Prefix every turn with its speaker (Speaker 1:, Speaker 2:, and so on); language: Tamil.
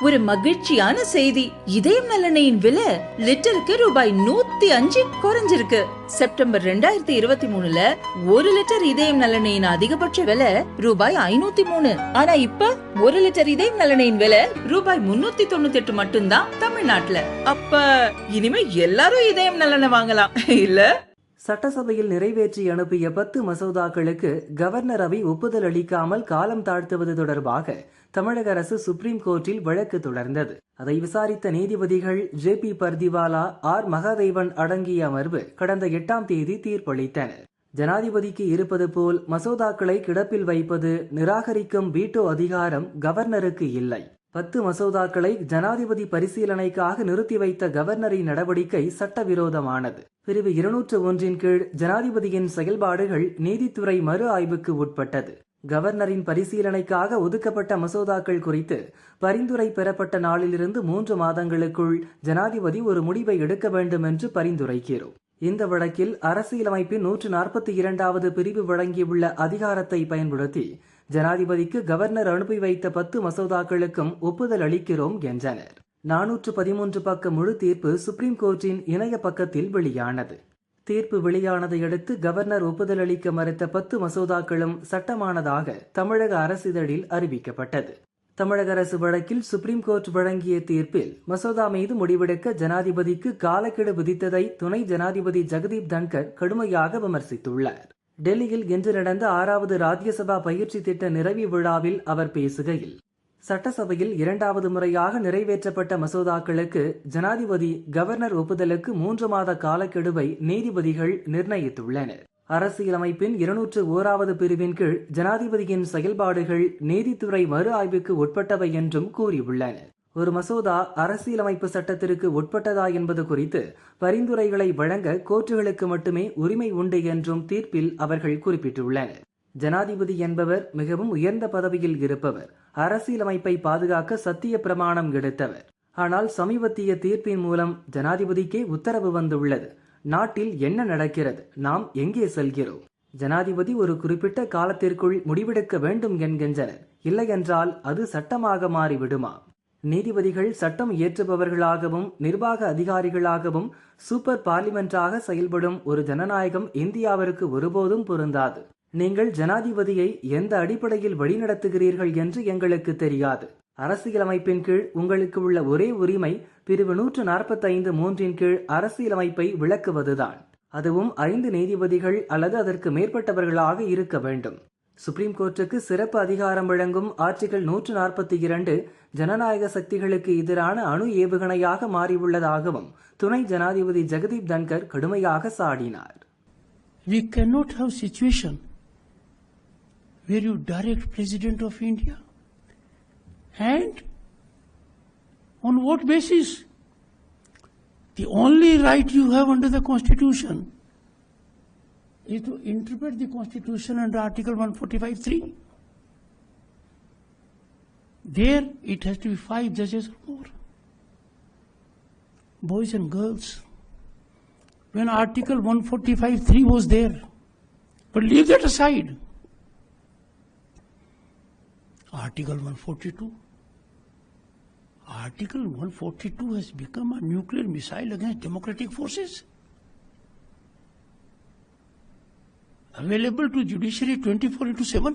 Speaker 1: ஒரு மகிழ்ச்சியான செய்தி. இதயம் நல்லெண்ணெயின் விலை லிட்டருக்கு ரூபாய் 105 குறைஞ்சிருக்கு. செப்டம்பர் 2023ல 1 லிட்டர் இதயம் நல்லெண்ணெயின் அதிகபட்ச விலை ரூபாய் 503. ஆனா இப்ப 1 லிட்டர் இதயம் நல்லெண்ணெயின் விலை ரூபாய் 398 மட்டும்தான் தமிழ்நாட்டுல. அப்ப இனிமே எல்லாரும் இதயம் நல்லெண்ணெய் வாங்கலாம் இல்ல?
Speaker 2: சட்டசபையில் நிறைவேற்றி அனுப்பிய 10 மசோதாக்களுக்கு கவர்னர் ரவி ஒப்புதல் அளிக்காமல் காலம் தாழ்த்துவது தொடர்பாக தமிழக அரசு சுப்ரீம் கோர்ட்டில் வழக்கு தொடர்ந்தது. அதை விசாரித்த நீதிபதிகள் JP பர்திவாலா, R மகாதேவன் அடங்கிய அமர்வு கடந்த 8ஆம் தேதி தீர்ப்பளித்தனர். ஜனாதிபதிக்கு இருப்பது போல் மசோதாக்களை கிடப்பில் வைப்பது, நிராகரிக்கும் வீட்டோ அதிகாரம் கவர்னருக்கு இல்லை. 10 மசோதாக்களை ஜனாதிபதி பரிசீலனைக்காக நிறுத்தி வைத்த கவர்னரின் நடவடிக்கை சட்டவிரோதமானது. பிரிவு 201 கீழ் ஜனாதிபதியின் செயல்பாடுகள் நீதித்துறை மறு ஆய்வுக்கு உட்பட்டது. கவர்னரின் பரிசீலனைக்காக ஒதுக்கப்பட்ட மசோதாக்கள் குறித்து பரிந்துரை பெறப்பட்ட நாளிலிருந்து 3 மாதங்களுக்குள் ஜனாதிபதி ஒரு முடிவை எடுக்க வேண்டும் என்று பரிந்துரைக்கிறோம். இந்த வழக்கில் அரசியலமைப்பின் 142வது பிரிவு வழங்கியுள்ள அதிகாரத்தை பயன்படுத்தி ஜனாதிபதிக்கு கவர்னர் அனுப்பி வைத்த 10 மசோதாக்களுக்கும் ஒப்புதல் அளிக்கிறோம் என்றனர். 413 பக்க முழு தீர்ப்பு சுப்ரீம் கோர்ட்டின் இணைய பக்கத்தில் வெளியானது. தீர்ப்பு வெளியானதை அடுத்து கவர்னர் ஒப்புதல் அளிக்க மறுத்த 10 மசோதாக்களும் சட்டமானதாக தமிழக அரசிதழில் அறிவிக்கப்பட்டது. தமிழக அரசு வழக்கில் சுப்ரீம் கோர்ட் வழங்கிய தீர்ப்பில் மசோதா மீது முடிவெடுக்க ஜனாதிபதிக்கு காலக்கெடு விதித்ததை துணை ஜனாதிபதி ஜெகதீப் தன்கர் கடுமையாக விமர்சித்துள்ளார். டெல்லியில் இன்று நடந்த 6வது ராஜ்யசபா பயிற்சி திட்ட நிறைவு விழாவில் அவர் பேசுகையில், சட்டசபையில் 2வது முறையாக நிறைவேற்றப்பட்ட மசோதாக்களுக்கு ஜனாதிபதி கவர்னர் ஒப்புதலுக்கு 3 மாத காலக்கெடுவை நீதிபதிகள் நிர்ணயித்துள்ளனர். அரசியலமைப்பின் 201வது பிரிவின் கீழ் ஜனாதிபதியின் செயல்பாடுகள் நீதித்துறை மறு ஆய்வுக்கு உட்பட்டவை என்றும் கூறியுள்ளனர். ஒரு மசோதா அரசியலமைப்பு சட்டத்திற்கு உட்பட்டதா என்பது குறித்து பரிந்துரைகளை வழங்க கோர்ட்டுகளுக்கு மட்டுமே உரிமை உண்டு என்றும் தீர்ப்பில் அவர்கள் குறிப்பிட்டுள்ளனர். ஜனாதிபதி என்பவர் மிகவும் உயர்ந்த பதவியில் இருப்பவர், அரசியலமைப்பை பாதுகாக்க சத்திய பிரமாணம் எடுத்தவர். ஆனால் சமீபத்திய தீர்ப்பின் மூலம் ஜனாதிபதிக்கே உத்தரவு வந்துள்ளது. நாட்டில் என்ன நடக்கிறது, நாம் எங்கே செல்கிறோம்? ஜனாதிபதி ஒரு குறிப்பிட்ட காலத்திற்குள் முடிவெடுக்க வேண்டும் என்கின்றனர். இல்லையென்றால் அது சட்டமாக மாறிவிடுமா? நீதிபதிகள் சட்டம் இயற்றுபவர்களாகவும் நிர்வாக அதிகாரிகளாகவும் சூப்பர் பார்லிமெண்டாக செயல்படும் ஒரு ஜனநாயகம் இந்தியாவிற்கு ஒருபோதும் பொருந்தாது. நீங்கள் ஜனாதிபதியை எந்த அடிப்படையில் வழிநடத்துகிறீர்கள் என்று எங்களுக்கு தெரியாது. அரசியலமைப்பின் கீழ் உங்களுக்கு உள்ள ஒரே உரிமை பிரிவு 145(3) கீழ் அரசியலமைப்பை விளக்குவதுதான். அதுவும் 5 நீதிபதிகள் அல்லது அதற்கு மேற்பட்டவர்களாக இருக்க வேண்டும். சுப்ரீம் கோர்ட்டுக்கு சிறப்பு அதிகாரம் வழங்கும் ஆர்டிகிள் 142 ஜனநாயக சக்திகளுக்கு எதிரான அணு ஏவுகணையாக மாறியுள்ளதாகவும் துணை ஜனாதிபதி ஜெகதீப் தன்கர் கடுமையாக சாடினார்.
Speaker 3: We cannot have situation where you direct President of India, and on what basis? The only right you have under the Constitution is to interpret the Constitution under Article 145(3). There it has to be 5 judges or more, boys and girls. When Article 145(3) was there, but leave that aside. Article 142. Article 142 has become a nuclear missile against democratic forces. Available to judiciary 24/7.